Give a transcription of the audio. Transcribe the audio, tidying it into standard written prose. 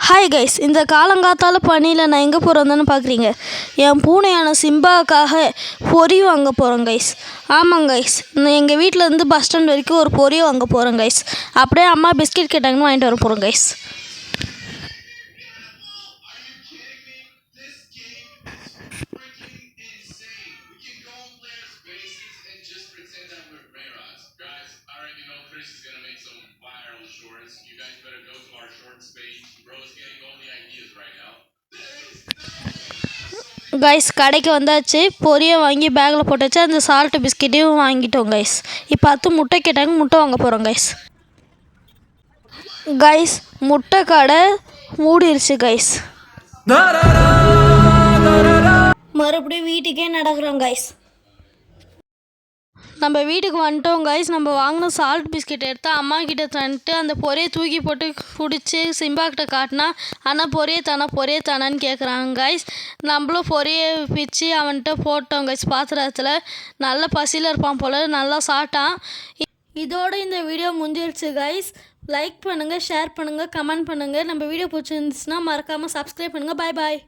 Hi guys, இந்த காலங்காத்தால பனியில் நான் எங்கே போகிறேன்னு பார்க்குறீங்க. என் பூனையான சிம்பாவுக்காக பொரி வாங்க போகிறேன் கைஸ். ஆமாங்க கைஸ், எங்கள் வீட்டிலேருந்து பஸ் ஸ்டாண்ட் வரைக்கும் ஒரு பொரி வாங்க போகிறேன் கைஸ். அப்படியே அம்மா பிஸ்கெட் கேட்டாங்கன்னு வாங்கிட்டு வர போகிறேன் கைஸ். கைஸ், கடைக்கு வந்தாச்சு. பொரியை வாங்கி பேக்கில் போட்டாச்சு. அந்த சால்ட்டு பிஸ்கெட்டையும் வாங்கிட்டோம் கைஸ். இப்போ அடுத்து முட்டை கேட்டாங்க, முட்டை வாங்க போகிறோம் கைஸ். கைஸ், முட்டை கடை மூடிருச்சு கைஸ். மறுபடியும் வீட்டுக்கே நடக்கிறோம் கைஸ். நம்ம வீட்டுக்கு வந்துட்டோம் கைஸ். நம்ம வாங்கின சால்ட் பிஸ்கெட் எடுத்து அம்மா கிட்ட தந்துட்டு அந்த பொரியை தூக்கி போட்டு பிடிச்சி சிம்பாக்கிட்ட காட்டினா, ஆனால் பொரியை தானான்னு கேட்குறாங்க கைஸ். நம்மளும் பொரியை பிச்சு அவன்கிட்ட போட்டோம் கைஸ். பாத்திரத்தில் நல்ல பசியில் இருப்பான் போல், நல்லா சாப்பிட்டான். இதோடு இந்த வீடியோ முடிஞ்சிருச்சு கைஸ். லைக் பண்ணுங்கள், ஷேர் பண்ணுங்கள், கமெண்ட் பண்ணுங்கள். நம்ம வீடியோ பிடிச்சிருந்துச்சுன்னா மறக்காமல் சப்ஸ்கிரைப் பண்ணுங்கள். பாய் பாய்.